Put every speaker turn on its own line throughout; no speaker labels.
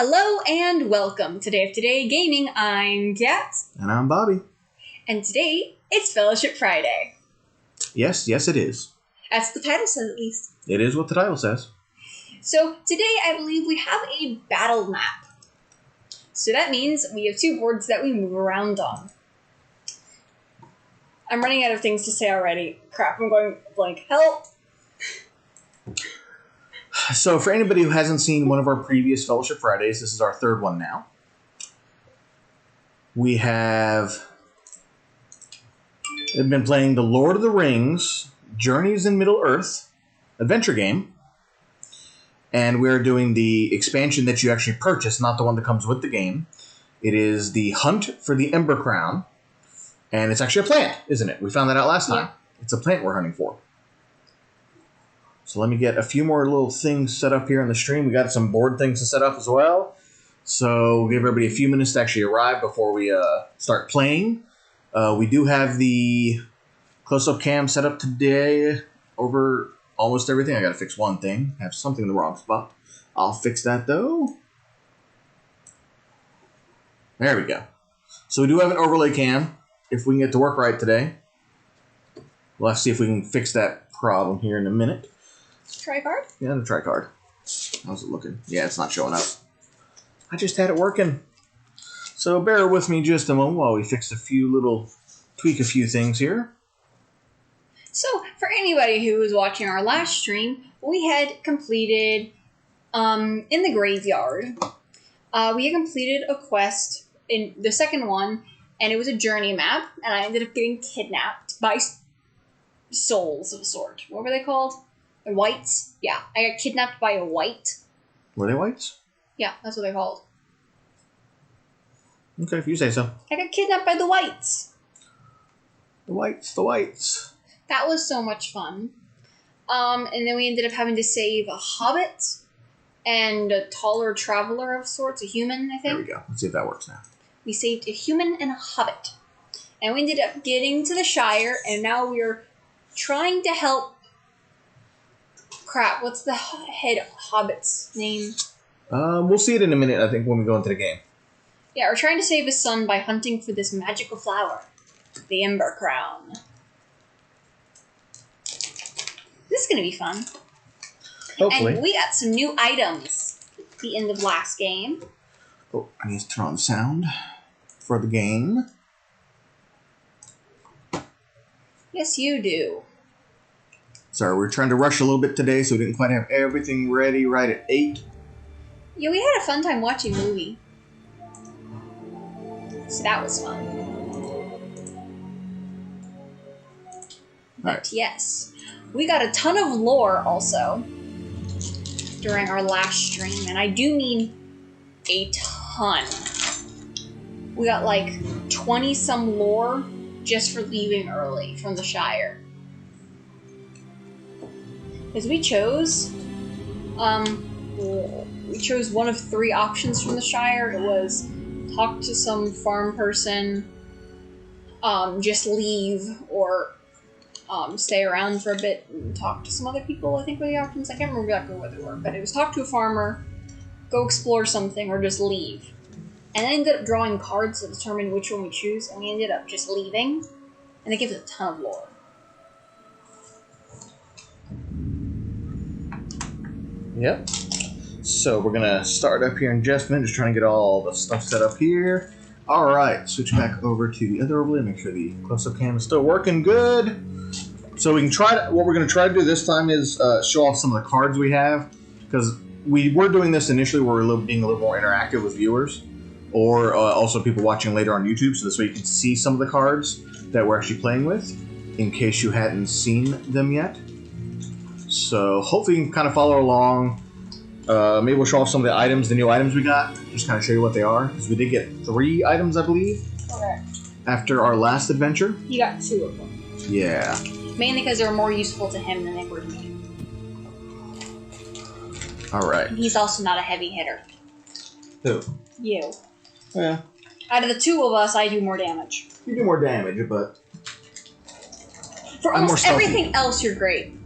Hello and welcome to Day of Today Gaming. I'm Kat.
And I'm Bobby.
And today, it's Fellowship Friday.
Yes, it is.
That's what the title says, at least.
It is what the title says.
So, today I believe we have a battle map. So that means we have two boards that we move around on. I'm running out of things to say already. Crap, I'm going blank. Help!
So for anybody who hasn't seen one of our previous Fellowship Fridays, this is our third one now. We have been playing the Lord of the Rings Journeys in Middle-earth adventure game. And we're doing the expansion that you actually purchase, not the one that comes with the game. It is the Hunt for the Ember Crown. And it's actually a plant, isn't it? We found that out last time. Yeah. It's a plant we're hunting for. So let me get a few more little things set up here on the stream. We got some board things to set up as well. So we'll give everybody a few minutes to actually arrive before we start playing. We do have the close-up cam set up today over almost everything. I got to fix one thing. I have something in the wrong spot. I'll fix that, though. There we go. So we do have an overlay cam. If we can get to work right today, we'll have to see if we can fix that problem here in a minute.
Tricard?
Yeah, the tricard. How's it looking? Yeah, it's not showing up. I just had it working. So bear with me just a moment while we tweak a few things here.
So, for anybody who was watching our last stream, we had completed, in the graveyard, we had completed a quest in the second one, and it was a journey map, and I ended up getting kidnapped by souls of a sort. What were they called? The whites? Yeah, I got kidnapped by a white.
Were they whites?
Yeah, that's what they're called.
Okay, if you say so.
I got kidnapped by the whites.
The whites.
That was so much fun. And then we ended up having to save a hobbit and a taller traveler of sorts, a human, I think.
There we go. Let's see if that works now.
We saved a human and a hobbit. And we ended up getting to the Shire, and now we're trying to help... Crap, what's the head hobbit's name?
We'll see it in a minute, I think, when we go into the game.
Yeah, we're trying to save his son by hunting for this magical flower. The Ember Crown. This is going to be fun.
Hopefully.
And we got some new items at the end of last game.
Oh, I need to turn on the sound for the game.
Yes, you do.
Sorry, we're trying to rush a little bit today, so we didn't quite have everything ready right at 8.
Yeah, we had a fun time watching a movie. So that was fun. But
right.
Yes, we got a ton of lore also during our last stream, and I do mean a ton. We got like 20-some lore just for leaving early from the Shire. Because we chose one of 3 options from the Shire. It was talk to some farm person, just leave, or stay around for a bit and talk to some other people, I think were the options. I can't remember exactly what they were, but it was talk to a farmer, go explore something, or just leave. And I ended up drawing cards to determine which one we choose, and we ended up just leaving, and it gives a ton of lore.
Yep. So we're going to start up here in just a minute, just trying to get all the stuff set up here. All right, switch back over to the other overlay, make sure the close-up cam is still working good. So we can what we're going to try to do this time is show off some of the cards we have, because we were doing this initially where we're being a little more interactive with viewers, or also people watching later on YouTube, so this way you can see some of the cards that we're actually playing with, in case you hadn't seen them yet. So hopefully you can kind of follow along. Maybe we'll show off some of the new items we got, just kind of show you what they are, because we did get 3 items, I believe, after our last adventure.
You got 2 of them.
Yeah.
Mainly because they were more useful to him than they were to me.
Alright.
He's also not a heavy hitter.
Who?
You.
Yeah.
Out of the 2 of us, I do more damage.
You do more damage, but...
For almost everything else, you're great.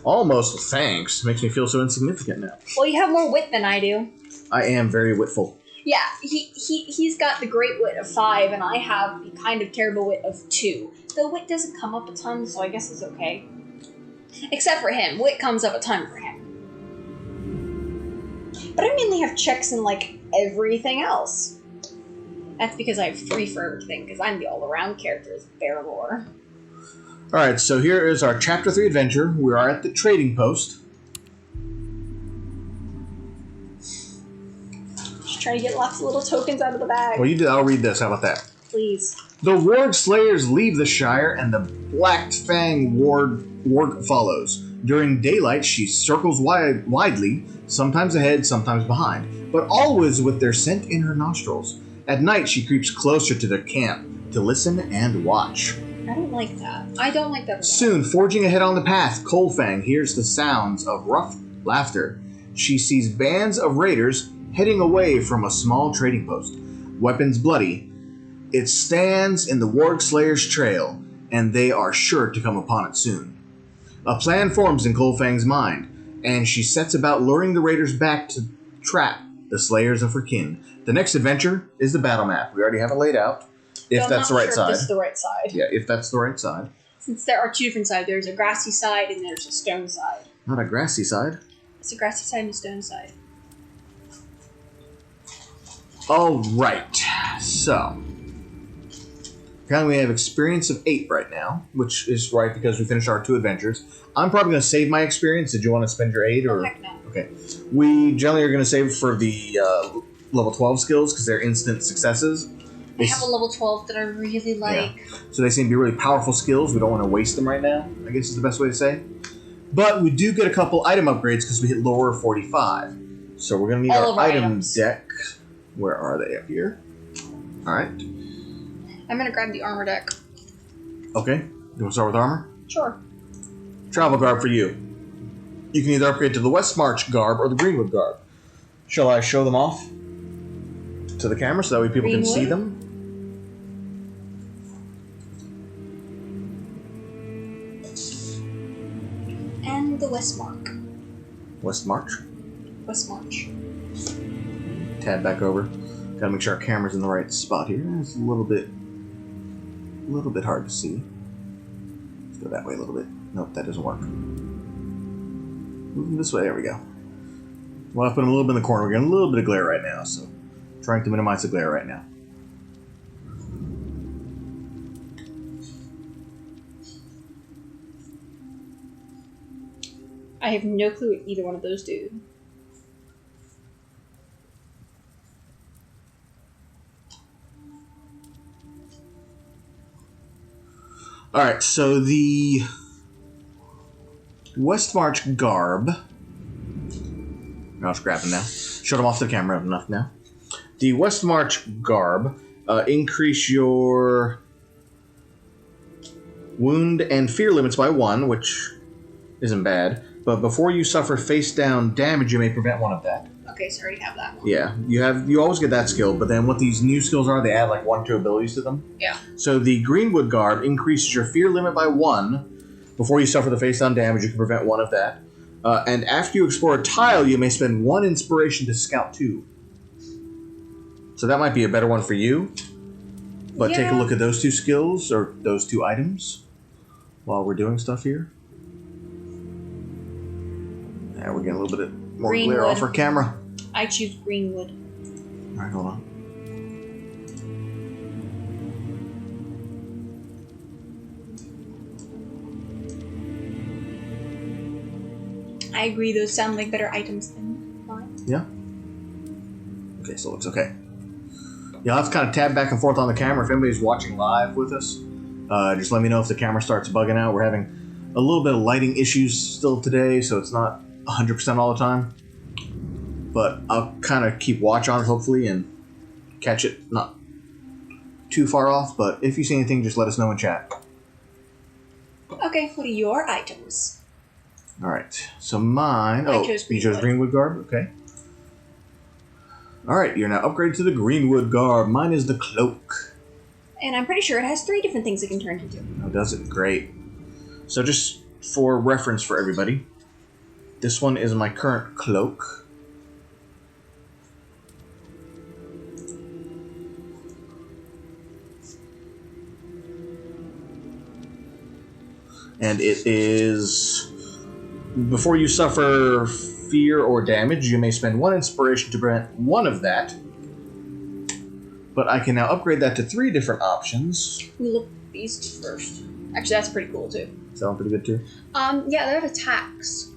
Almost, thanks. Makes me feel so insignificant now.
Well, you have more wit than I do.
I am very witful.
Yeah, he's got the great wit of 5, and I have the kind of terrible wit of 2. The wit doesn't come up a ton, so I guess it's okay. Except for him. Wit comes up a ton for him. But I mainly have checks in, like, everything else. That's because I have 3 for everything, because I'm the all-around character as Bear Lore.
Alright, so here is our Chapter 3 adventure. We are at the trading post.
Just trying to get lots of little tokens out of the bag.
Well, you did. I'll read this. How about that?
Please.
The Warg Slayers leave the Shire, and the Black Fang Warg follows. During daylight, she circles widely, sometimes ahead, sometimes behind, but always with their scent in her nostrils. At night, she creeps closer to their camp to listen and watch.
I don't like that. I don't like that.
Soon, forging ahead on the path, Coalfang hears the sounds of rough laughter. She sees bands of raiders heading away from a small trading post. Weapons bloody, it stands in the Warg Slayer's trail, and they are sure to come upon it soon. A plan forms in Coalfang's mind, and she sets about luring the raiders back to trap the Slayers of her kin. The next adventure is the battle map. We already have it laid out. If that's the right side.
If this is the right side.
Yeah, if that's the right side.
Since there are 2 different sides. There's a grassy side and there's a stone side.
Not a grassy side.
It's a grassy side and a stone side.
Alright, so. Apparently we have experience of 8 right now, which is right because we finished our 2 adventures. I'm probably going to save my experience. Did you want to spend your 8? Or?
Oh, heck no.
Okay. We generally are going to save for the level 12 skills because they're instant successes.
I have a level 12 that I really like.
Yeah. So they seem to be really powerful skills. We don't want to waste them right now, I guess is the best way to say. But we do get a couple item upgrades because we hit lower 45. So we're going to need our item deck. Where are they? Up here. Alright.
I'm going to grab the armor deck.
Okay. You want to start with armor?
Sure.
Travel garb for you. You can either upgrade to the West March garb or the Greenwood garb. Shall I show them off to the camera so that way people can see them?
And the West March.
West March?
West March.
Tab back over. Gotta make sure our camera's in the right spot here. It's a little bit hard to see. Let's go that way a little bit. Nope, that doesn't work. Moving this way, there we go. Well, I put them a little bit in the corner. We're getting a little bit of glare right now, so trying to minimize the glare right now.
I have no clue what either one of those do.
Alright, so the West March garb. I'll just grab them now. Shut them off the camera enough now. The West March garb increase your wound and fear limits by 1, which isn't bad. But before you suffer face-down damage, you may prevent one of that.
Okay, so I already have that one.
Yeah, you always get that skill, but then what these new skills are, they add like 1 or 2 abilities to them.
Yeah.
So the Greenwood garb increases your fear limit by 1. Before you suffer the face-down damage, you can prevent 1 of that. And after you explore a tile, you may spend 1 inspiration to scout 2. So that might be a better one for you. But take a look at those 2 skills, or those 2 items, while we're doing stuff here. Yeah, we're getting a little bit more glare off our camera.
I choose Greenwood.
Alright, hold on.
I agree, those sound like better items than mine.
Yeah? Okay, so it looks okay. Yeah, I'll have to kind of tab back and forth on the camera if anybody's watching live with us. Just let me know if the camera starts bugging out. We're having a little bit of lighting issues still today, so it's not 100% all the time. But I'll kind of keep watch on it, hopefully, and catch it not too far off. But if you see anything, just let us know in chat.
Okay, what are your items?
Alright, so mine...
I chose
you chose Greenwood garb? Okay. Alright, you're now upgraded to the Greenwood garb. Mine is the cloak.
And I'm pretty sure it has 3 different things it can turn into.
Oh, does it? Great. So just for reference for everybody, this one is my current cloak. And it is... Before you suffer fear or damage, you may spend 1 inspiration to prevent 1 of that. But I can now upgrade that to 3 different options.
We look at these first. Actually, that's pretty cool too.
Sound pretty good too?
Yeah, they have attacks.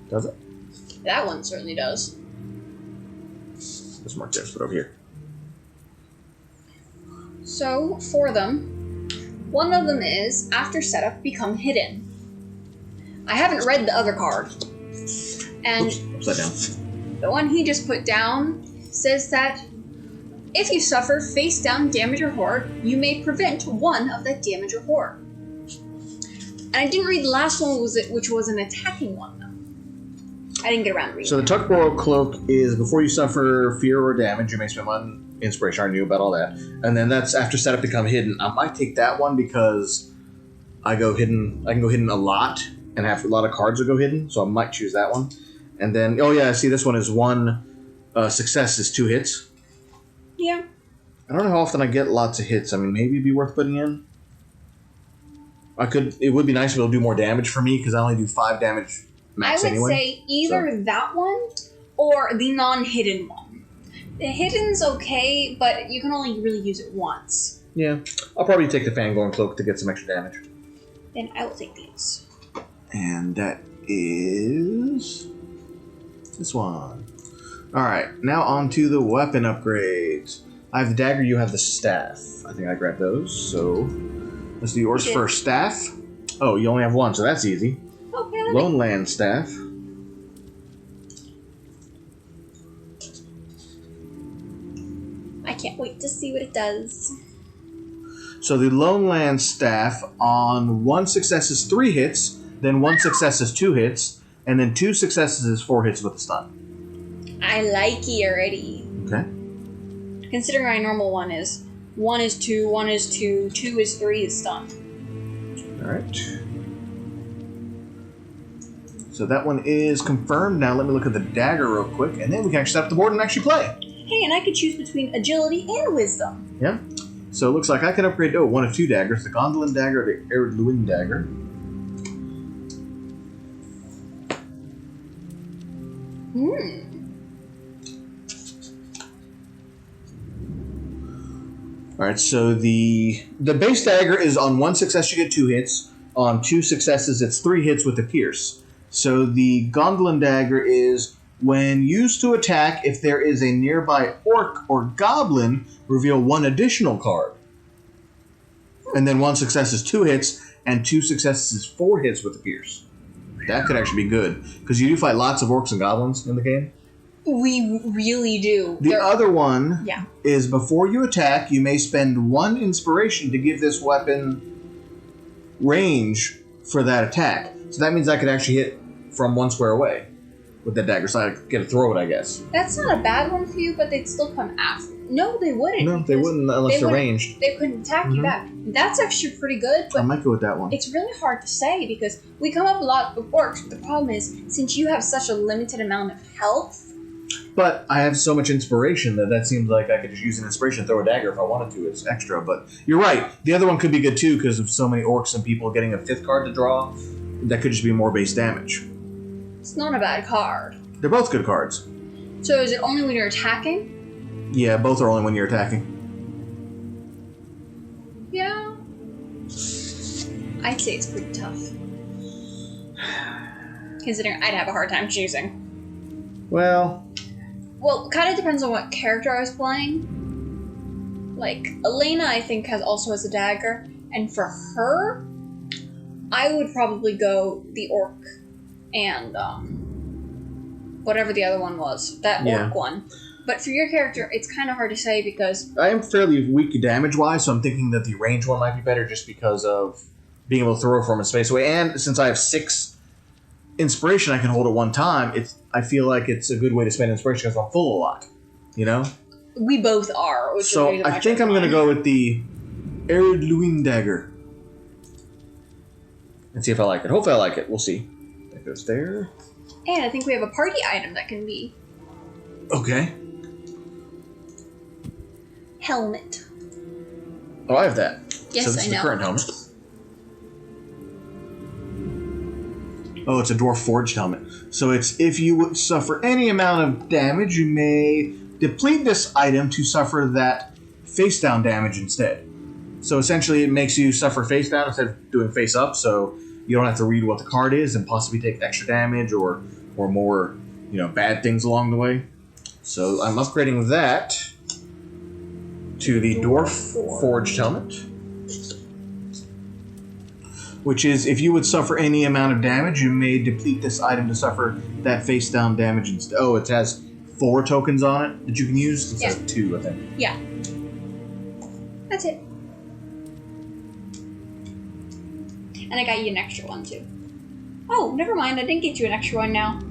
Does it?
That one certainly does.
Let's mark this, put it over here.
So, for them, one of them is, after setup, become hidden. I haven't read the other card. And
Oops, upside down.
the one he just put down says that if you suffer face down damage or horror, you may prevent 1 of that damage or horror. And I didn't read the last one, which was an attacking one, though. I didn't get around to reading.
So the Tuckborough Cloak is before you suffer fear or damage, you may spend 1 inspiration. I already knew about all that. And then that's after setup become hidden. I might take that one because I go hidden. I can go hidden a lot and have a lot of cards that go hidden. So I might choose that one. And then, oh yeah, see this one is 1 success is 2 hits.
Yeah.
I don't know how often I get lots of hits. I mean, maybe it'd be worth putting in. It would be nice if it'll do more damage for me because I only do 5 damage max
I would
anyway.
say either that one or the non-hidden one. The hidden's okay, but you can only really use it once.
Yeah. I'll probably take the Fangorn Cloak to get some extra damage.
Then I will take these.
And that is this one. Alright, now on to the weapon upgrades. I have the dagger, you have the staff. I think I grabbed those, so let's do yours first. Staff. Oh, you only have 1, so that's easy.
Okay.
Lone Land Staff.
I can't wait to see what it does.
So the Lone Land Staff, on 1 success is 3 hits, then 1 success is 2 hits, and then 2 successes is 4 hits with a stun.
I like it already.
Okay.
Considering my normal one is 1 is 2, 1 is 2, 2 is 3 is stun.
Alright. So that one is confirmed. Now let me look at the dagger real quick, and then we can actually set up the board and actually play.
Hey, and I could choose between agility and wisdom.
Yeah. So it looks like I can upgrade, 1 of 2 daggers, the Gondolin Dagger or the Arid Luin Dagger. Alright, so the base dagger is on 1 success you get 2 hits. On 2 successes it's 3 hits with a pierce. So the Gondolin Dagger is when used to attack, if there is a nearby orc or goblin, reveal 1 additional card. And then 1 success is 2 hits, and 2 successes is 4 hits with a pierce. That could actually be good, because you do fight lots of orcs and goblins in the game.
We really do.
The other one
Yeah.
is before you attack, you may spend 1 inspiration to give this weapon range for that attack. So that means I could actually hit from 1 square away with that dagger, so I could get to throw it, I guess.
That's not a bad one for you, but they'd still come after. No, they wouldn't.
No, they wouldn't unless they're ranged.
They couldn't attack you back. That's actually pretty good,
I
but
might go with that one.
it's really hard to say because we come up a lot with orcs, but the problem is, since you have such a limited amount of health.
But I have so much inspiration that seems like I could just use an inspiration and throw a dagger if I wanted to. It's extra, but you're right. The other one could be good too because of so many orcs and people getting a 5th card to draw. That could just be more base damage.
It's not a bad card.
They're both good cards.
So is it only when you're attacking?
Yeah, both are only when you're attacking.
Yeah. I'd say it's pretty tough. Considering I'd have a hard time choosing.
Well,
Well, kind of depends on what character I was playing. Like, Elena, I think, also has a dagger. And for her, I would probably go the orc and, whatever the other one was. That orc one. But for your character, it's kind of hard to say because...
I am fairly weak damage-wise, so I'm thinking that the range one might be better just because of being able to throw from a space away. And since I have 6 inspiration I can hold at one time, I feel like it's a good way to spend inspiration because I'm full a lot. You know?
We both are. Which
So
is
I think I'm going to go with the Arid Luin Dagger. And see if I like it. Hopefully I like it. We'll see. That goes there.
And I think we have a party item that can be...
Okay.
Helmet.
Oh, I have that.
Yes,
so this
I
is
know.
the current helmet. Oh, it's a dwarf forged helmet. So it's if you would suffer any amount of damage, you may deplete this item to suffer that face down damage instead. So essentially, it makes you suffer face down instead of doing face up. So you don't have to read what the card is and possibly take extra damage or more, bad things along the way. So I'm upgrading that to the dwarf forged helmet, which is if you would suffer any amount of damage, you may deplete this item to suffer that face down damage instead. Oh, it has 4 tokens on it that you can use instead of 2, I think.
Yeah. That's it. And I got you an extra one, too. Oh, never mind. I didn't get you an extra one now.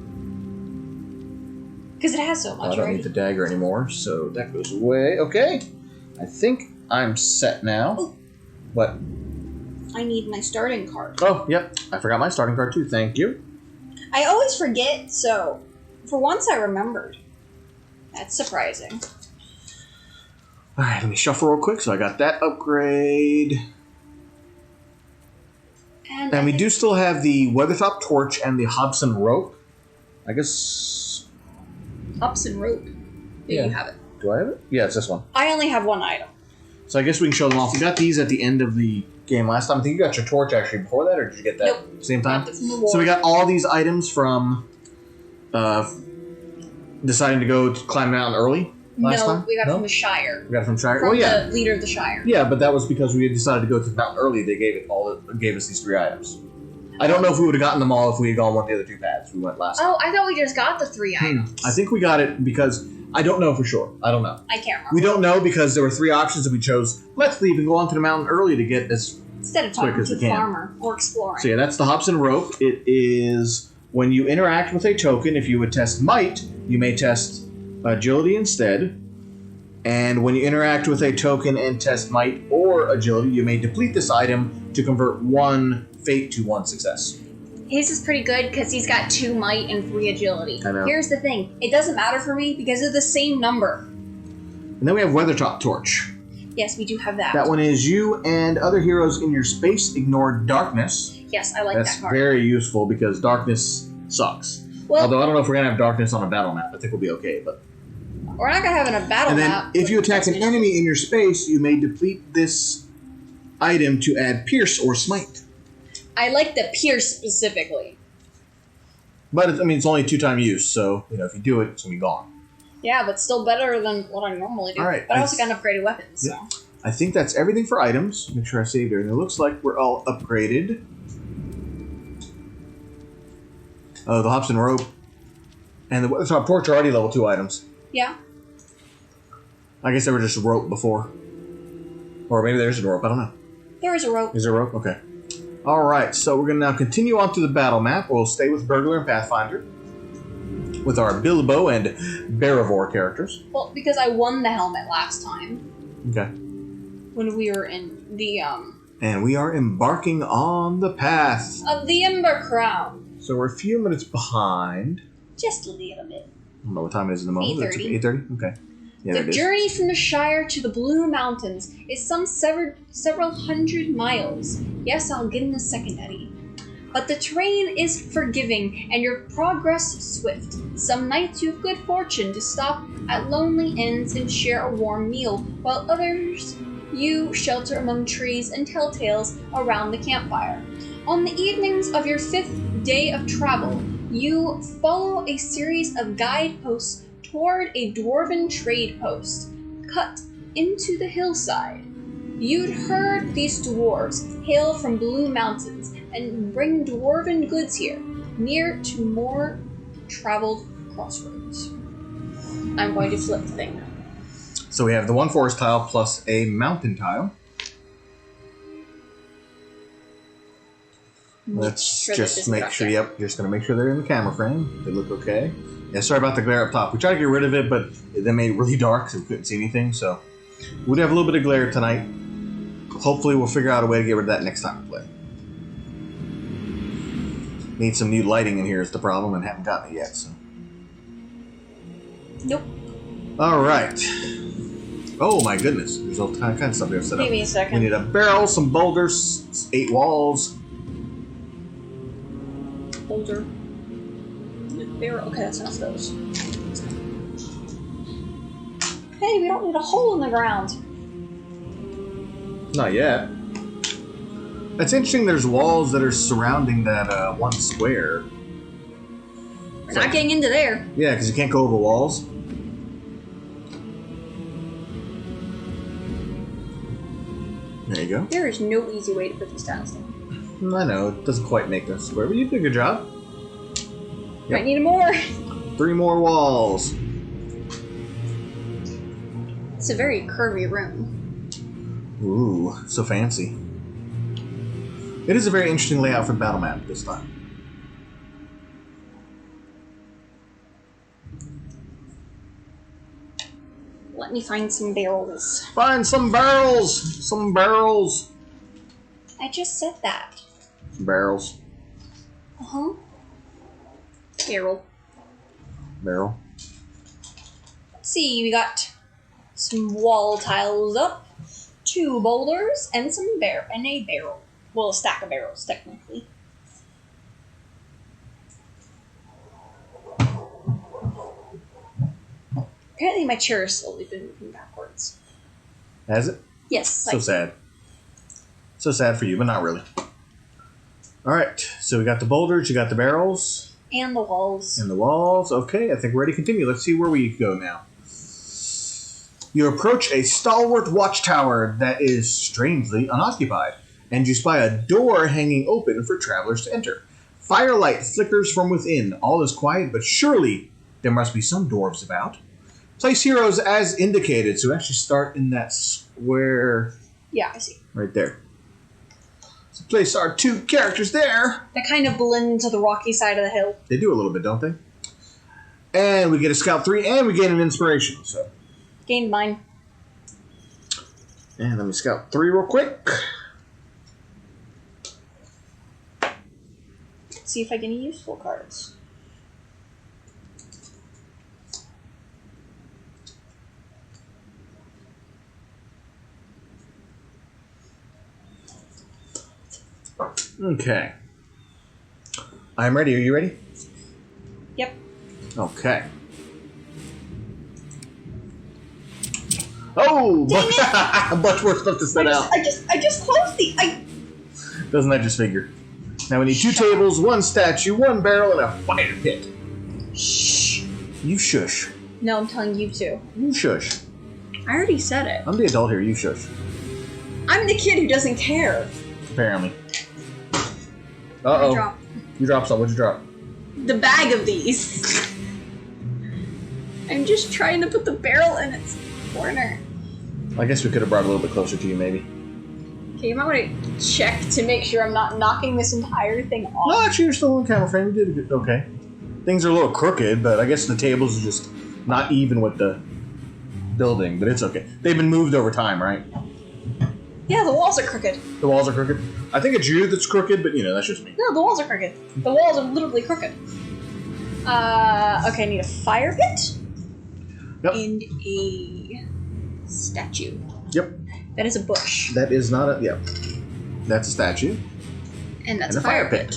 Because it has so much,
I don't need the dagger anymore, so that goes away. Okay. I think I'm set now.
Ooh.
What?
I need my starting card.
Oh, yep. I forgot my starting card, too. Thank you.
I always forget, so for once I remembered. That's surprising.
All right, let me shuffle real quick. So I got that upgrade. And we do still have the Weathertop Torch and the Hobson Rope. I guess...
Hobson Rope. Yeah, you have it.
Do I have it? Yeah, it's this one.
I only have one item.
So I guess we can show them off. We got these at the end of the game last time. I think you got your torch actually before that, or did you get that
Nope.
same time?
Got it from the war.
So we got all these items from deciding to go to climb mountain early last time?
We got it from the Shire.
We got it from Shire?
From
yeah.
the leader of the Shire.
Yeah, but that was because we had decided to go to the mountain early. They gave us these 3 items. I don't know if we would have gotten them all if we had gone one of the other 2 paths. We went last time.
Oh, I thought we just got the 3 items.
I think we got it because I don't know for sure. I don't know.
I can't remember.
We don't know because there were 3 options that we chose. Let's leave and go onto the mountain early to get this
instead of
quick
talking
as
to
we
the
can.
farmer or exploring.
So yeah, that's the Hobson Rope. It is when you interact with a token, if you would test Might, you may test Agility instead. And when you interact with a token and test Might or Agility, you may deplete this item to convert 1 Fate to 1 success.
His is pretty good because he's got 2 might and 3 agility.
I know.
Here's the thing. It doesn't matter for me because of the same number.
And then we have Weathertop Torch.
Yes, we do have that.
That one is you and other heroes in your space ignore darkness.
Yes, I like
That's
that card.
very useful because darkness sucks.
Well,
Although I don't know if we're going to have darkness on a battle map. I think we'll be okay. But
we're not going to have it in a battle
And then
map.
if you attack an enemy in your space, you may deplete this item to add Pierce or Smite.
I like the Pierce specifically.
But it's only 2-time use, so if you do it, it's going to be gone.
Yeah, but still better than what I normally do.
All right,
But I also got an upgraded weapon, so.
Yeah. I think that's everything for items. Make sure I saved everything. It looks like we're all upgraded. Oh, the Hobson Rope and the Weathertop Torch are already level 2 items.
Yeah.
I guess they were just a rope before. Or maybe there's a rope, I don't know.
There is a rope.
Is there a rope? Okay. Alright, so we're going to now continue on to the battle map. We'll stay with Burglar and Pathfinder with our Bilbo and Barivore characters.
Well, because I won the helmet last time.
Okay.
When we were in the,
And we are embarking on the path.
of the Ember Crown.
So we're a few minutes behind.
Just a little bit.
I don't know what time it is in the moment.
8:30.
8:30? Okay. Yeah, there
The
it is.
journey from the Shire to the Blue Mountains is some several hundred miles. Yes, I'll get in a second, Eddie. But the terrain is forgiving and your progress swift. Some nights you have good fortune to stop at lonely inns and share a warm meal, while others you shelter among trees and tell tales around the campfire. On the evenings of your 5th day of travel, you follow a series of guideposts toward a dwarven trade post cut into the hillside. You'd heard these dwarves hail from Blue Mountains and bring dwarven goods here, near to more traveled crossroads. I'm going to flip the thing.
So we have the 1 forest tile plus a mountain tile. Let's just make sure, yep, just going to make sure they're in the camera frame. They look okay. Yeah, sorry about the glare up top. We tried to get rid of it, but they made it really dark so we couldn't see anything. So we'd have a little bit of glare tonight. Hopefully we'll figure out a way to get rid of that next time we play. Need some new lighting in here is the problem, and haven't gotten it yet. So.
Nope.
All right. Oh my goodness, there's all kind of stuff we have set up.
Give me a second.
We need a barrel, some boulders, 8 walls.
boulder. Barrel. Okay, that's enough of those. Hey, we don't need a hole in the ground.
Not yet. It's interesting there's walls that are surrounding that one square.
We're not getting into there.
Yeah, because you can't go over walls. There you go.
There is no easy way to put these tiles down.
I know, it doesn't quite make a square, but you did a good job.
Might need more.
3 more walls.
It's a very curvy room.
Ooh, so fancy. It is a very interesting layout for the battle map this time.
Let me find some barrels.
Find some barrels! Some barrels!
I just said that.
Barrels.
Uh-huh. Barrel.
Barrel.
Let's see, we got some wall tiles up, 2 boulders, and and a barrel. Well, a stack of barrels, technically. Apparently my chair has slowly been moving backwards.
Has it?
Yes.
So sad. So sad for you, but not really. Alright, so we got the boulders, you got the barrels.
And the walls.
And the walls. Okay, I think we're ready to continue. Let's see where we go now. You approach a stalwart watchtower that is strangely unoccupied, and you spy a door hanging open for travelers to enter. Firelight flickers from within. All is quiet, but surely there must be some dwarves about. Place heroes as indicated, so we actually start in that square.
Yeah, I see.
Right there. So place our 2 characters there.
They kind of blend into the rocky side of the hill.
They do a little bit, don't they? And we get a scout 3, and we get an inspiration. So
Gained mine.
And let me scout 3 real quick.
Let's see if I get any useful cards.
Okay. I'm ready. Are you ready?
Yep.
Okay. Oh! Much more stuff to set out.
I just closed the...
Doesn't I just figure? Now we need 2 tables, 1 statue, 1 barrel, and a fire pit.
Shh.
You shush.
No, I'm telling you to.
You shush.
I already said it.
I'm the adult here. You shush.
I'm the kid who doesn't care.
Apparently.
I dropped
You dropped some. What'd you drop?
the bag of these. I'm just trying to put the barrel in its corner.
I guess we could have brought it a little bit closer to you, maybe.
Okay, you might want to check to make sure I'm not knocking this entire thing off.
No, actually, you're still on camera frame. You did good. Okay. Things are a little crooked, but I guess the tables are just not even with the building, but it's okay. They've been moved over time, right?
Yeah, the walls are crooked.
The walls are crooked? I think it's you that's crooked, but, that's just me.
No, the walls are crooked. The walls are literally crooked. Okay, I need a fire pit.
Yep.
And a statue.
Yep.
That is a bush.
That is not a... Yep. That's a statue.
And that's
And
a fire pit.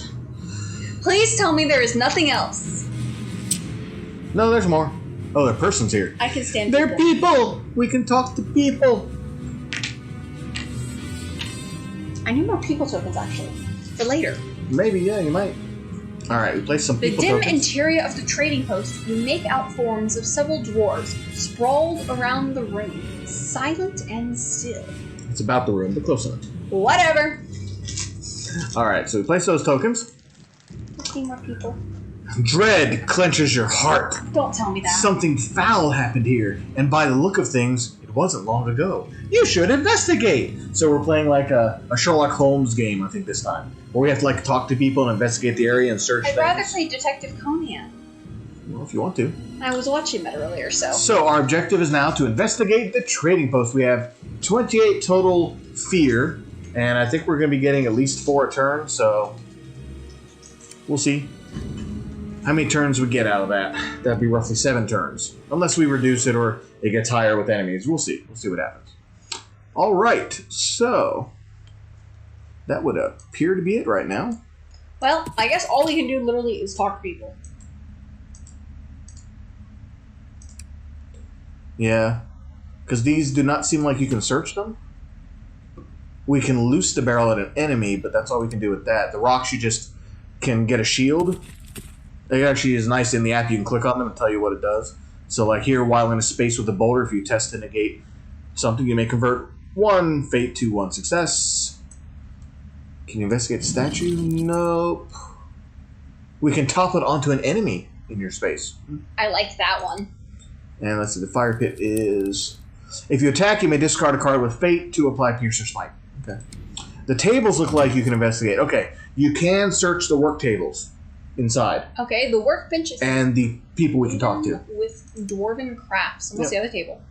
Please tell me there is nothing else.
No, there's more. Oh, there are persons here.
I can stand
They're people! We can talk to people!
I need more people tokens, actually. For later.
Maybe, yeah, you might. Alright, we place some
The
people
dim
tokens.
interior of the trading post, you make out forms of several dwarves sprawled around the room, silent and still.
It's about the room, but close enough.
Whatever.
Alright, so we place those tokens.
Let's see more people.
Dread clenches your heart.
Don't tell me that.
Something foul happened here, and by the look of things, it wasn't long ago. You should investigate! So we're playing like a Sherlock Holmes game, I think, this time. Where we have to talk to people and investigate the area and search
I'd
things.
rather play Detective Conan.
Well, if you want to.
I was watching that earlier, so...
So our objective is now to investigate the trading post. We have 28 total fear, and I think we're going to be getting at least 4 a turn, so we'll see how many turns we get out of that. That'd be roughly 7 turns. Unless we reduce it or it gets higher with enemies. We'll see. We'll see what happens. Alright, so that would appear to be it right now.
Well, I guess all we can do literally is talk to people.
Yeah. Because these do not seem like you can search them. We can loose the barrel at an enemy, but that's all we can do with that. The rocks, you just can get a shield. It actually is nice in the app. You can click on them and tell you what it does. So like here, while in a space with a boulder, if you test to negate something, you may convert 1 fate to 1 success. Can you investigate the statue? Nope. We can topple it onto an enemy in your space.
I like that one.
And let's see, the fire pit is... If you attack, you may discard a card with fate to apply Pierce or Smite. Okay. The tables look like you can investigate. Okay, you can search the work tables inside.
Okay, the workbench is...
And the people we can talk to.
With dwarven crafts. And what's the other table?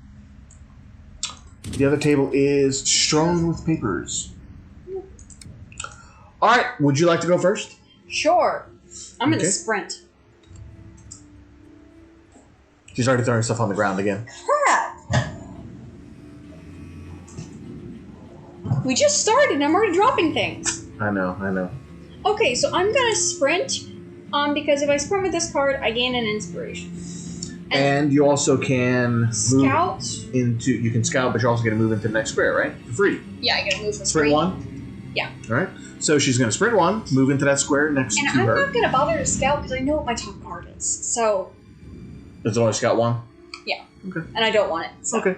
The other table is strewn with papers. Alright, would you like to go first?
Sure. I'm gonna sprint.
She's already throwing stuff on the ground again.
Crap! We just started and I'm already dropping things.
I know.
Okay, so I'm gonna sprint, because if I sprint with this card, I gain an inspiration.
And you also can
Scout.
move into... You can scout, but you're also going to move into the next square, right? For free.
Yeah, I gotta move for
Sprint
free.
1?
Yeah.
Alright. So she's going to sprint 1, move into that square next
And
to
I'm
her.
not gonna bother to scout because I know what my top card is. So...
It's only scout 1?
Yeah.
Okay.
And I don't want it. So.
Okay.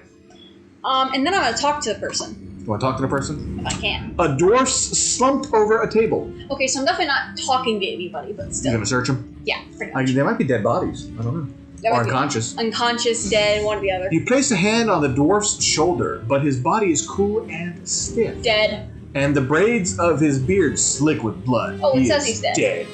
And then I'm gonna talk to the person.
You want to talk to the person?
If I can.
A dwarf slumped over a table.
Okay, so I'm definitely not talking to anybody, but still.
You're going to search them?
Yeah, pretty much.
They might be dead bodies. I don't know.
That
Or
might be
unconscious.
Unconscious, dead, one or the other.
You place a hand on the dwarf's shoulder, but his body is cool and stiff.
Dead.
And the braids of his beard slick with blood.
Oh, it says
is
he's dead.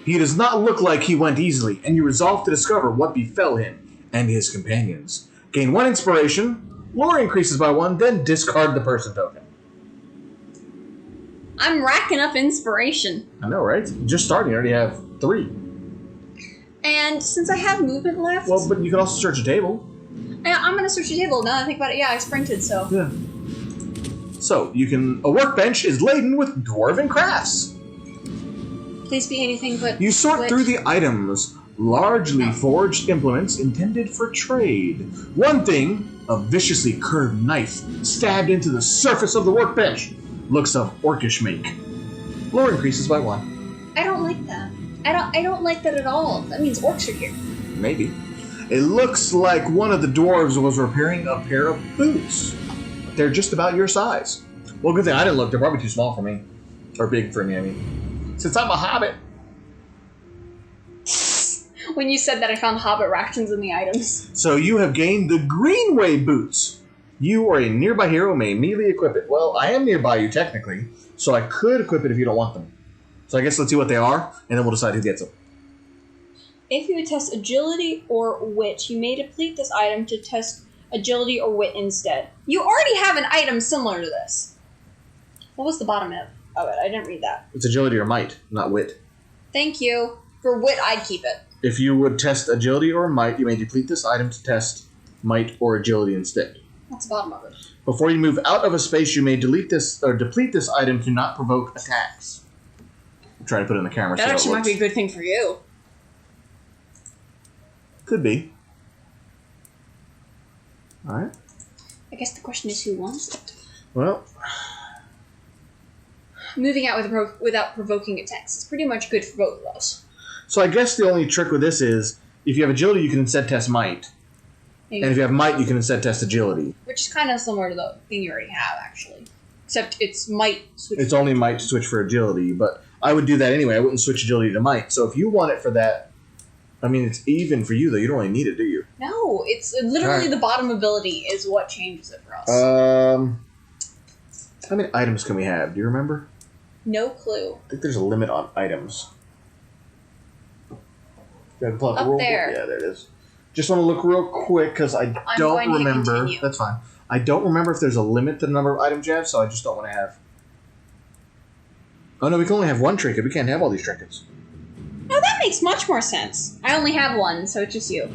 He does not look like he went easily, and you resolve to discover what befell him and his companions. Gain 1 inspiration, lore increases by 1, then discard the person token.
I'm racking up inspiration.
I know, right? Just starting, you already have 3.
And since I have movement left...
Well, but you can also search a table.
I'm gonna search the table. Now that I think about it, yeah, I sprinted, so...
Yeah. So, you can... A workbench is laden with dwarven crafts.
Please be anything but...
You sort
wood.
through the items, largely forged implements intended for trade. One thing, a viciously curved knife stabbed into the surface of the workbench, looks of orcish make. Lore increases by 1.
I don't like that. I don't like that at all. That means orcs are here.
Maybe. It looks like one of the dwarves was repairing a pair of boots. They're just about your size. Well, good thing I didn't look. They're probably too small for me. Or big for me, I mean. Since I'm a hobbit.
When you said that, I found hobbit rations in the items.
So you have gained the Greenway boots. You or a nearby hero may immediately equip it. Well, I am nearby you, technically, so I could equip it if you don't want them. So I guess let's see what they are, and then we'll decide who gets them.
If you would test agility or wit, you may deplete this item to test agility or wit instead. You already have an item similar to this. What was the bottom of it? I didn't read that.
It's agility or might, not wit.
Thank you. For wit, I'd keep it.
If you would test agility or might, you may deplete this item to test might or agility instead.
What's the bottom of it?
Before you move out of a space, you may delete this or deplete this item to not provoke attacks. I'm trying to put it in the camera.
That actually might be a good thing for you.
Could be. All right.
I guess the question is who wants it.
Well,
Moving out without provoking attacks is pretty much good for both of us.
so I guess the only trick with this is if you have agility, you can instead test might, and if you have might, you can instead test agility.
Which is kind of similar to the thing you already have, actually. Except it's might switch.
It's only might to switch for agility, but I would do that anyway. I wouldn't switch agility to might. So if you want it for that, I mean, it's even for you, though. You don't really need it, do you?
No, it's literally the bottom ability is what changes it for us.
How many items can we have? Do you remember?
No clue.
I think there's a limit on items. Up
there.
Yeah, there it is. Just want to look real quick because I don't remember.
Continue.
That's fine. I don't remember if there's a limit to the number of items you have, so I just don't want to have. Oh no, we can only have 1 trinket. We can't have all these trinkets.
No, that makes much more sense. I only have 1, so it's just you.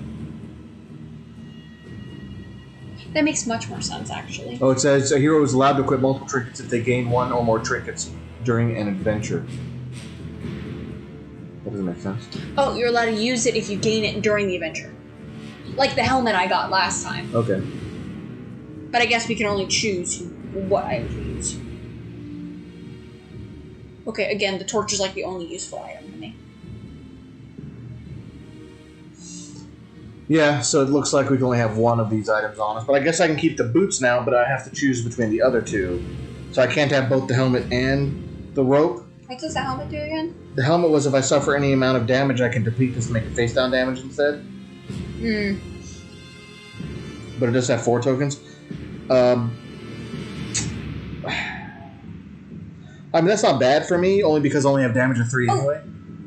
That makes much more sense, actually.
Oh, it says a hero is allowed to equip multiple trinkets if they gain 1 or more trinkets during an adventure. That doesn't make sense.
Oh, you're allowed to use it if you gain it during the adventure. Like the helmet I got last time.
Okay.
But I guess we can only choose what items we use. Okay, again, the torch is like the only useful item to me.
Yeah, so it looks like we can only have one of these items on us. But I guess I can keep the boots now, but I have to choose between the other two. So I can't have both the helmet and the rope.
What does the helmet do again?
The helmet was if I suffer any amount of damage, I can deplete this to make it face down damage instead.
Hmm.
But it does have 4 tokens. I mean, that's not bad for me, only because I only have damage of 3 anyway.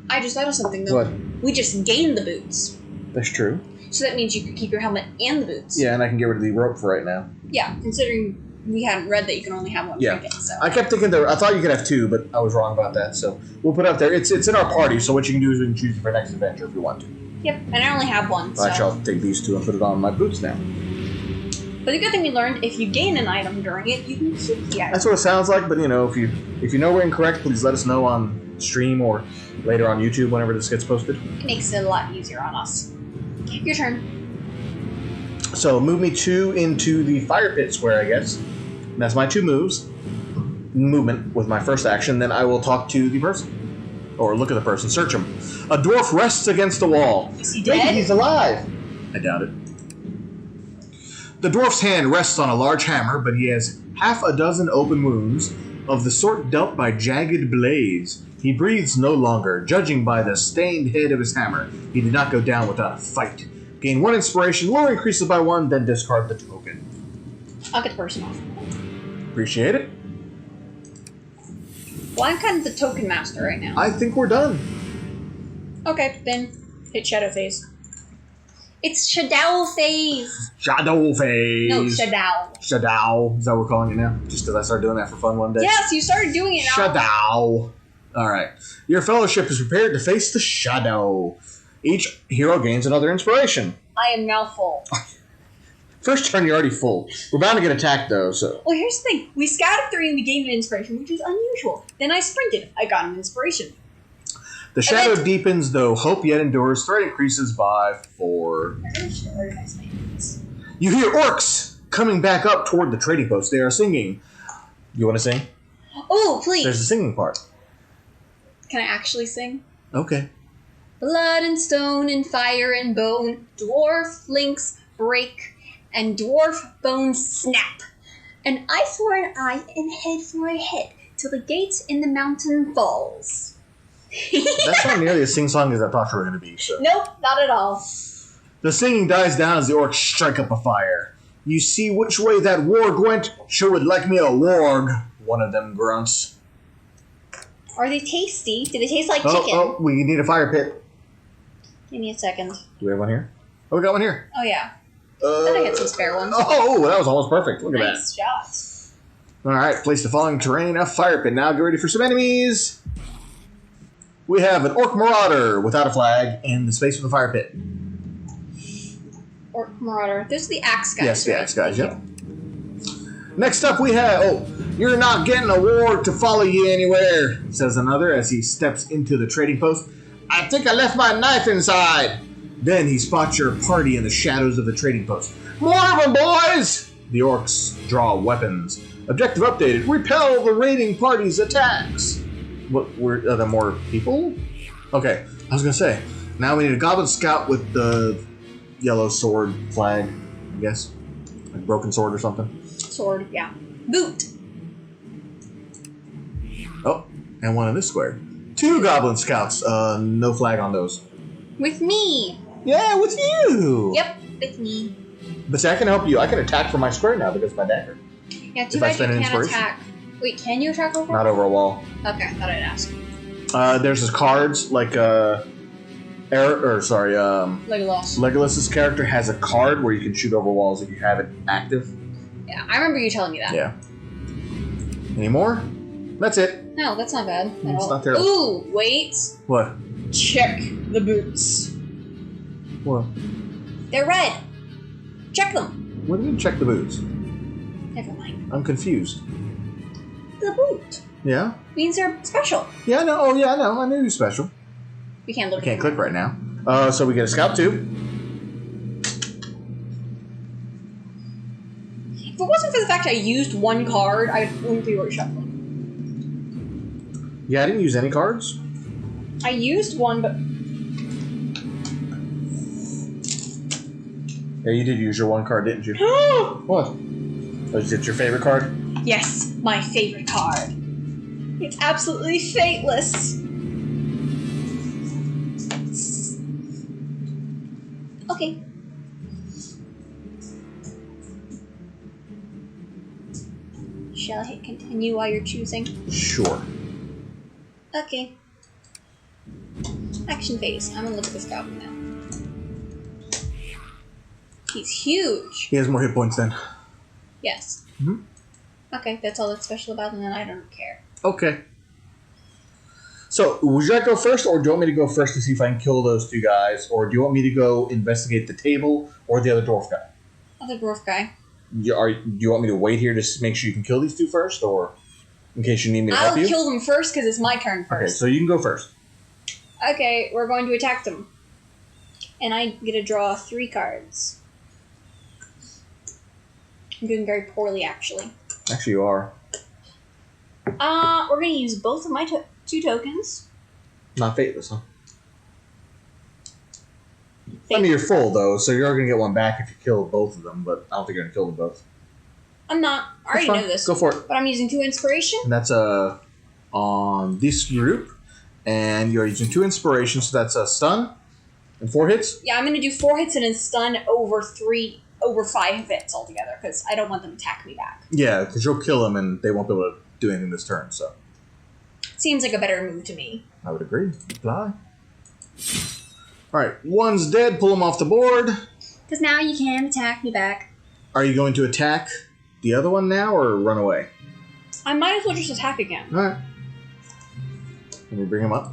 I just thought of something, though.
What?
We just gained the boots.
That's true.
So that means you could keep your helmet and the boots.
Yeah, and I can get rid of the rope for right now.
Yeah, considering we hadn't read that you can only have one trinket, so.
I kept thinking I thought you could have 2, but I was wrong about that. So we'll put it up there. It's in our party, so what you can do is we can choose it for next adventure if you want to.
Yep, and I only have one, so.
Actually, I'll take these 2 and put it on my boots now.
But the good thing we learned, if you gain an item during it, you can keep the item.
That's what it sounds like, but if you know we're incorrect, please let us know on stream or later on YouTube whenever this gets posted.
It makes it a lot easier on us. Your turn.
So move me 2 into the fire pit square, I guess. And that's my 2 moves. Movement with my first action, then I will talk to the person. Or look at the person, search him. A dwarf rests against the wall.
Is he dead?
Maybe he's alive. I doubt it. The dwarf's hand rests on a large hammer, but he has half a dozen open wounds of the sort dealt by jagged blades. He breathes no longer, judging by the stained head of his hammer. He did not go down without a fight. Gain 1 inspiration, lore increases by 1, then discard the token.
I'll get the person off.
Appreciate it.
Well, I'm kind of the token master right now.
I think we're done.
Okay, then hit shadow phase. It's shadow phase.
Shadow phase.
No, shadow.
Shadow. Is that what we're calling it now? Just because I started doing that for fun one day?
Yes, you started doing it now.
Shadow. Alright. Your fellowship is prepared to face the shadow. Each hero gains another inspiration.
I am now full.
First turn, you're already full. We're bound to get attacked, though, so...
Well, here's the thing. We scattered 3 and we gained an inspiration, which is unusual. Then I sprinted. I got an inspiration.
The shadow deepens, though hope yet endures. Threat increases by 4. You hear orcs coming back up toward the trading post. They are singing. You want to sing?
Oh, please.
There's the singing part.
Can I actually sing?
Okay.
Blood and stone and fire and bone, dwarf links break, and dwarf bones snap. An eye for an eye and head for a head, till the gates in the mountain falls.
That's not nearly as sing-song as I thought you were going to be. So.
Nope, not at all.
The singing dies down as the orcs strike up a fire. You see which way that warg went? Sure would like me a warg. One of them grunts.
Are they tasty? Do they taste like chicken?
Oh, we need a fire pit.
Give me a second.
Do we have one here? Oh, we got one here.
Oh, yeah. Then I had some spare ones.
Oh, that was almost perfect. Look at that.
Nice shot.
Alright, place the following terrain, a fire pit. Now get ready for some enemies. We have an orc marauder without a flag in the space with a fire pit.
Orc marauder. There's the axe guys.
Yes, the
right?
axe guys, yep. Next up we have, you're not getting a warg to follow you anywhere, says another as he steps into the trading post. I think I left my knife inside. Then he spots your party in the shadows of the trading post. More of them, boys! The orcs draw weapons. Objective updated. Repel the raiding party's attacks. What, are there more people? Okay, I was going to say, now we need a goblin scout with the yellow sword flag, I guess. Like broken sword or something.
Sword, yeah. Boot!
Oh, and one in this square. 2 goblin scouts. No flag on those.
With me!
Yeah, with you!
Yep, with me.
But see, I can help you. I can attack from my square now because of my dagger.
Yeah, too
If I
bad you
spend an
can't
inspiration.
attack. Wait, can you attack over?
Not over a wall.
Okay, I thought I'd ask.
There's his cards, like,
Legolas.
Legolas's character has a card where you can shoot over walls if you have it active.
Yeah, I remember you telling me that.
Yeah. Any more? That's it.
No, that's not bad at
It's
all.
not terrible.
Ooh, wait.
What?
Check the boots.
What?
They're red. Check them.
What do you mean check the boots?
Never mind.
I'm confused.
The boot
Yeah?
means they're special.
Yeah, I know. Oh, yeah, I know. I knew you were special.
We can't look
I can't
at
click right now. So we get a scout 2.
If it wasn't for the fact I used one card, I wouldn't be reshuffling.
Yeah, I didn't use any cards.
I used one, but...
Yeah, you did use your one card, didn't you? What? Was it your favorite card?
Yes, my favorite card. It's absolutely fateless. Okay. Shall I hit continue while you're choosing?
Sure.
Okay. Action phase. I'm gonna look at this goblin now. He's huge.
He has more hit points then.
Yes.
Mm-hmm.
Okay, that's all that's special about him, and I don't care.
Okay. So, would you like to go first, or do you want me to go first to see if I can kill those 2 guys, or do you want me to go investigate the table, or the other dwarf guy?
Other dwarf guy.
Do you want me to wait here to make sure you can kill these 2 first, or in case you need me to help you?
I'll kill them first because it's my turn
Okay,
first.
so you can go first.
Okay, we're going to attack them. And I get to draw 3 cards. I'm doing very poorly, actually.
Actually, you are.
We're going to use both of my 2 tokens.
Not fateless, huh? I mean, you're full, though, so you're going to get one back if you kill both of them, but I don't think you're going to kill them both.
I'm not. I already know this.
Go for it.
But I'm using 2 inspiration.
And that's on this group. And you're using 2 inspiration, so that's a stun and 4 hits?
Yeah, I'm going to do 4 hits and a stun over 5 hits altogether, because I don't want them to attack me back.
Yeah, because you'll kill them and they won't be able to do anything this turn, so.
Seems like a better move to me.
I would agree. Fly. Alright, one's dead, pull him off the board.
Because now you can attack me back.
Are you going to attack the other one now or run away?
I might as well just attack again.
Alright. Let me bring him up.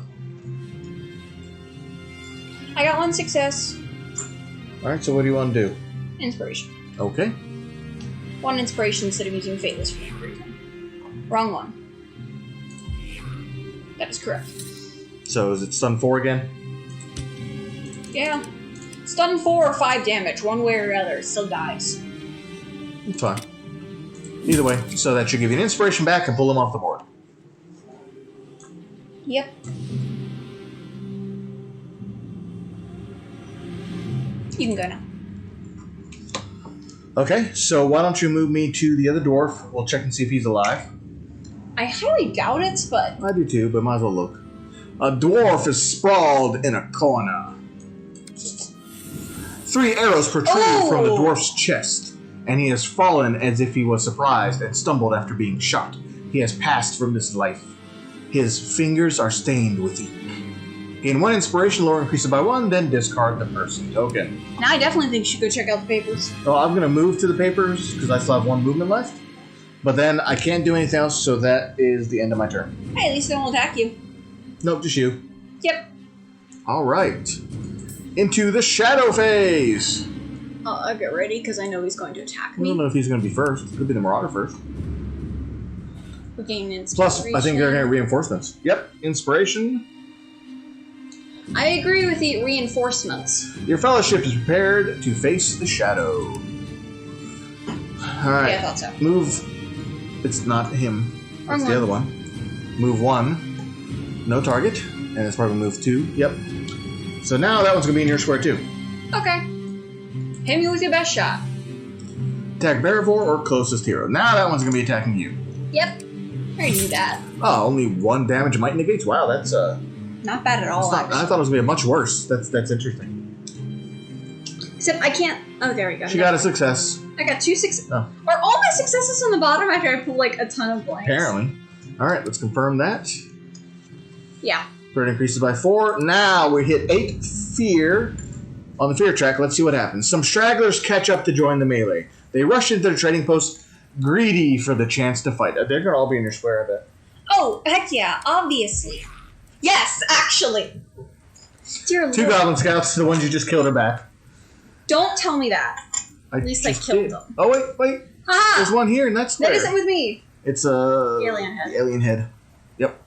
I got 1 success.
Alright, so what do you want to do?
Inspiration.
Okay.
1 inspiration instead of using Fateless for some reason. Wrong one. That is correct.
So is it stun 4 again?
Yeah. Stun 4 or 5 damage, one way or the other, it still dies.
It's fine. Either way, so that should give you an inspiration back and pull him off the board.
Yep. You can go now.
Okay, so why don't you move me to the other dwarf? We'll check and see if he's alive.
I highly doubt it, but...
I do too, but might as well look. A dwarf is sprawled in a corner. 3 arrows protrude from the dwarf's chest, and he has fallen as if he was surprised and stumbled after being shot. He has passed from this life. His fingers are stained with ink. Gain 1 inspiration, lower increase it by 1, then discard the person token.
Now I definitely think you should go check out the papers.
Well, I'm going to move to the papers because I still have 1 movement left. But then I can't do anything else, so that is the end of my turn.
Hey, at least they won't attack you.
Nope, just you.
Yep.
Alright. Into the shadow phase.
I'll get ready, because I know he's going to attack
I
me.
don't know if he's going to be first. Could be the Marauder first.
We're gaining inspiration.
Plus, I think they're going to reinforcements. Yep, inspiration.
I agree with the reinforcements.
Your fellowship is prepared to face the shadow. Alright.
Yeah, I thought so.
Move. It's not him. It's the other one. Move 1. No target. And it's probably move 2. Yep. So now that one's going to be in your square too.
Okay. Hit me with your best shot.
Attack Bearivore or closest hero. Now that one's going to be attacking you.
Yep. I already knew that.
Oh, only 1 damage might negates. Wow, that's
not bad at all,
I thought it was going to be much worse. That's interesting.
Except I can't... Oh, there we go.
She got a success.
I got 2 successes.
Oh.
Are all my successes on the bottom after I pull, like, a ton of blanks?
Apparently. Alright, let's confirm that.
Yeah.
Third increases by 4. Now we hit 8 fear on the fear track. Let's see what happens. Some stragglers catch up to join the melee. They rush into the trading post, greedy for the chance to fight. They're going to all be in your square, I bet.
Oh, heck yeah. Obviously. Yes, actually. Dear Lord.
2 goblin scouts, the ones you just killed are back.
Don't tell me that. At least I killed them.
Oh, wait.
Ha!
There's one here, and that's
That isn't with me.
It's
Alien head.
the alien head. Yep.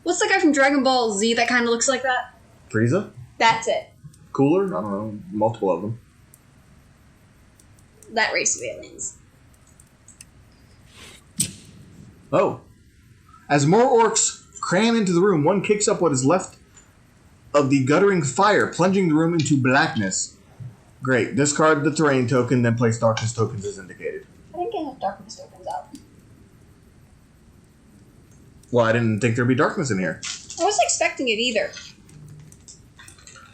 What's the guy from Dragon Ball Z that kind of looks like that?
Frieza?
That's it.
Cooler? I don't know. Multiple of them.
That race of aliens.
Oh. As more orcs cram into the room, one kicks up what is left of the guttering fire, plunging the room into blackness. Great. Discard the terrain token, then place darkness tokens as indicated.
I think I have darkness tokens out.
Well, I didn't think there'd be darkness in here.
I wasn't expecting it either.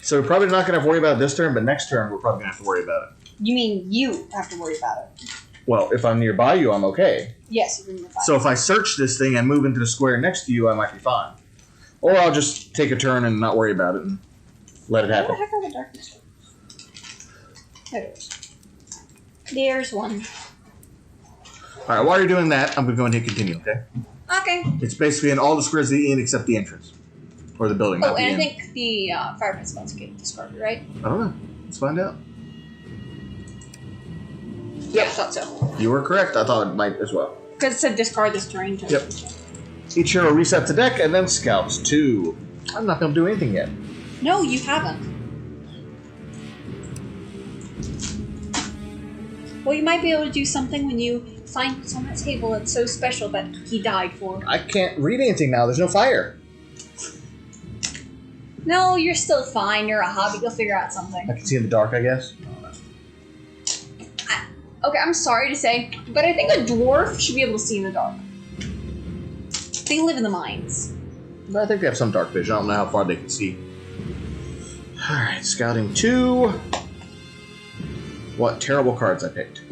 So we're probably not going to have to worry about it this turn, but next turn we're probably going to have to worry about it.
You mean you have to worry about it?
Well, if I'm nearby you, I'm okay.
Yes, you're nearby.
So if I search this thing and move into the square next to you, I might be fine. Or I'll just take a turn and not worry about it and let it
Where the
happen.
heck are the darkness tokens? There it is. There's one.
Alright, while you're doing that, I'm going to go and hit continue, okay?
Okay.
It's basically in all the squares of the inn except the entrance. Or the building,
Oh,
not the
and I
inn.
think the fireman's spots get discarded, right?
I don't know. Let's find out.
Yeah, I thought so.
You were correct. I thought it might as well.
Because it said discard this terrain token.
Yep. Each hero resets the deck and then scouts 2. I'm not going to do anything yet.
No, you haven't. Well, you might be able to do something when you find what's on that table that's so special that he died for.
I can't read anything now. There's no fire.
No, you're still fine. You're a hobbit. You'll figure out something.
I can see in the dark, I guess.
Okay, I'm sorry to say, but I think a dwarf should be able to see in the dark. They live in the mines.
I think they have some dark vision. I don't know how far they can see. Alright, scouting 2. What terrible cards I picked.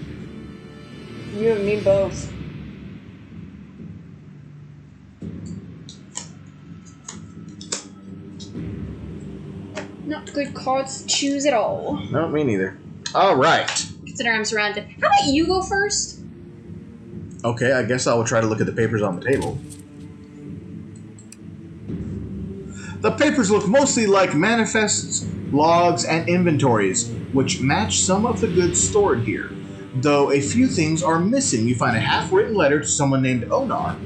You and me both. Not good cards to choose at all.
No, me neither. Alright.
Consider I'm surrounded. How about you go first?
Okay, I guess I will try to look at the papers on the table. The papers look mostly like manifests, logs, and inventories, which match some of the goods stored here. Though a few things are missing. You find a half-written letter to someone named Onar.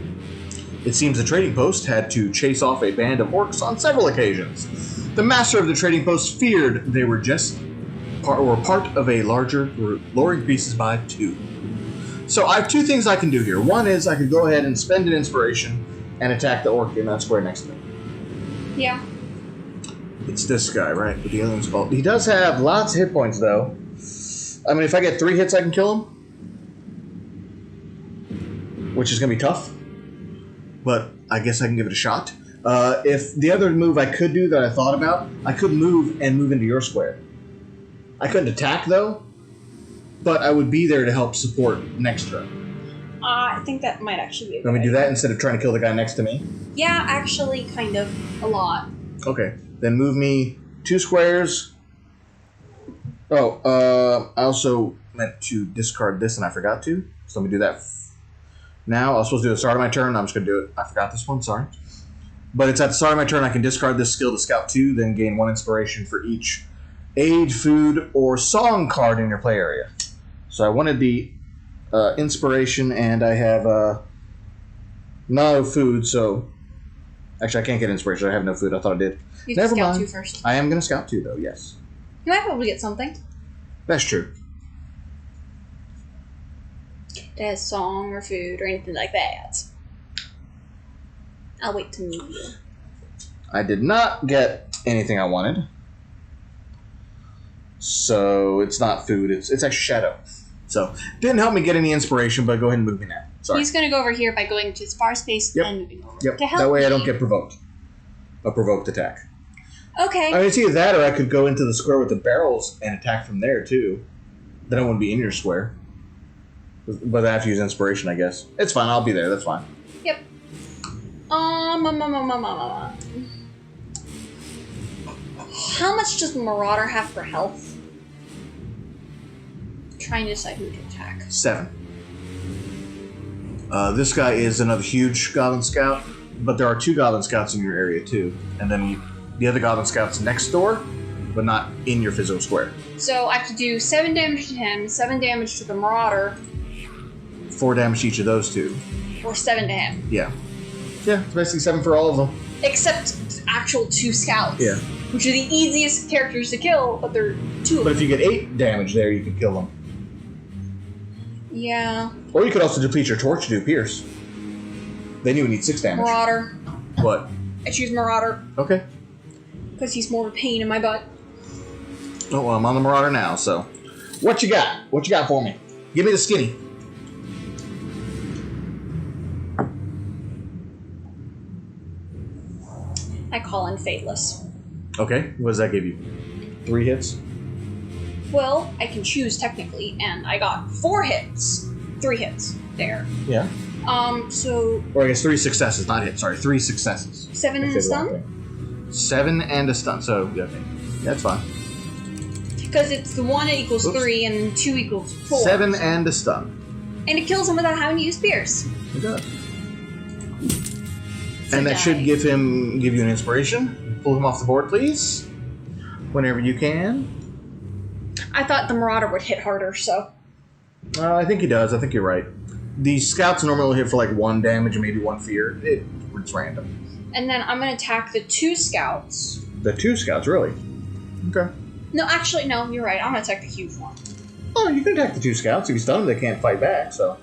It seems the trading post had to chase off a band of orcs on several occasions. The master of the trading post feared they were part of a larger group, lowering pieces by 2. So I have 2 things I can do here. One is I could go ahead and spend an inspiration and attack the orc in that square next to me.
Yeah.
It's this guy, right? With the alien's fault. He does have lots of hit points, though. I mean, if I get 3 hits, I can kill him. Which is going to be tough. But I guess I can give it a shot. If the other move I could do that I thought about, I could move into your square. I couldn't attack, though. But I would be there to help support next turn.
I think that might actually be a good
Let me do
idea.
that instead of trying to kill the guy next to me?
Yeah, actually, kind of. A lot.
Okay. Then move me 2 squares. Oh, I also meant to discard this and I forgot to. So let me do that now. I was supposed to do it at the start of my turn. I'm just going to do it. I forgot this one, sorry. But it's at the start of my turn. I can discard this skill to scout 2, then gain 1 inspiration for each aid, food, or song card in your play area. So I wanted the inspiration, and I have no food, so... Actually, I can't get inspiration. I have no food. I thought I did.
You have
Never
to scout
mind.
2 first.
I am going to scout 2, though, yes.
You might be able to get something.
That's true.
That has song or food or anything like that. I'll wait to meet you.
I did not get anything I wanted. So it's not food. It's actually shadow. So didn't help me get any inspiration, but go ahead and move me now. Sorry.
He's going to go over here by going to his far space and moving over.
Yep.
To help
That way I
me.
don't get provoked. A provoked attack.
Okay.
I mean, it's either that or I could go into the square with the barrels and attack from there, too. Then I wouldn't be in your square. But I have to use inspiration, I guess. It's fine. I'll be there. That's fine.
Yep. How much does Marauder have for health? Trying to decide who to attack.
7. This guy is another huge Goblin Scout, but there are 2 Goblin Scouts in your area, too. And then the other Goblin Scout's next door, but not in your physical square.
So I have to do 7 damage to him, 7 damage to the Marauder,
4 damage to each of those 2.
or 7 to him.
Yeah. Yeah, it's basically 7 for all of them.
Except actual 2 scouts.
Yeah.
Which are the easiest characters to kill, but they're 2 of
But
them.
if you get 8 damage there, you can kill them.
Yeah.
Or you could also deplete your torch to do pierce. Then you would need 6 damage.
Marauder.
What?
I choose Marauder.
Okay.
Because he's more of a pain in my butt.
Oh, well, I'm on the Marauder now, so. What you got? What you got for me? Give me the skinny.
I call in Fateless.
Okay. What does that give you? 3 hits?
Well, I can choose technically, and I got 4 hits. 3 hits there.
Yeah.
So
Or I guess 3 successes, not hits. Sorry, 3 successes.
7 and a stun?
7 and a stun. So, okay. That's fine.
Because it's the 1 equals
Oops.
3 and 2 equals 4.
7 and a stun.
And it kills him without having to use Pierce.
It does.
So
And that
die.
should give you an inspiration. Pull him off the board, please. Whenever you can.
I thought the Marauder would hit harder, so.
I think he does. I think you're right. The scouts normally hit for like 1 damage and maybe 1 fear. It's random.
And then I'm going to attack the 2 scouts.
The 2 scouts, really? Okay.
No, actually, no, you're right. I'm going to attack the huge one.
Oh, you can attack the 2 scouts. If you stun them, they can't fight back, so.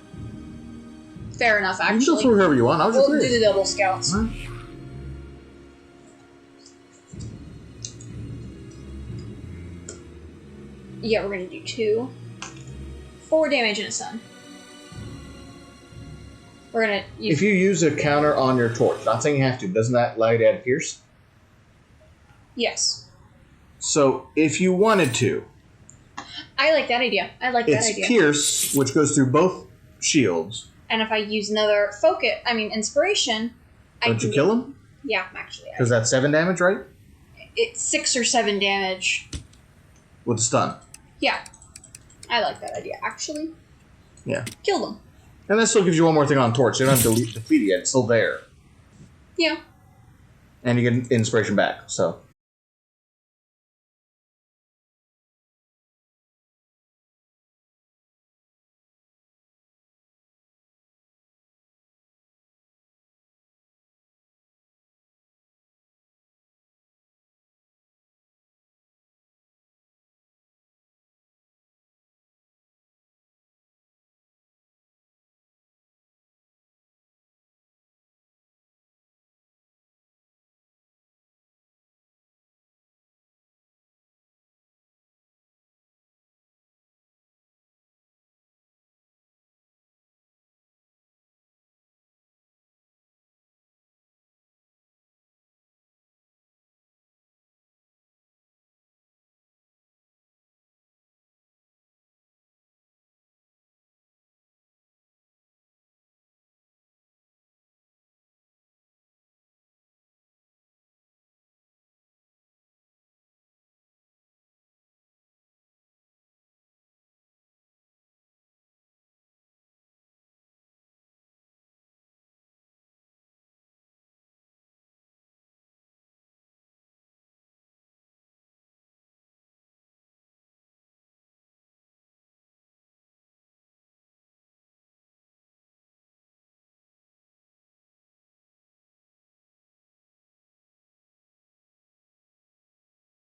Fair enough,
You can go
actually.
through whoever you want. I was just
We'll do
curious.
the double scouts.
Huh?
Yeah, we're going to do 2. 4 damage and a stun. We're going to use...
If you use a counter on your torch, not saying you have to, doesn't that allow you to add pierce?
Yes.
So, if you wanted to,
I like that idea. I like that
it's
idea.
pierce, which goes through both shields.
And if I use another inspiration...
Don't you kill him?
Yeah, actually.
Because that's 7 damage, right?
It's 6 or 7 damage.
With the stun.
Yeah. I like that idea, actually.
Yeah.
Kill them.
And that still gives you one more thing on torch. You don't have to defeat it yet. It's still there.
Yeah.
And you get inspiration back, so.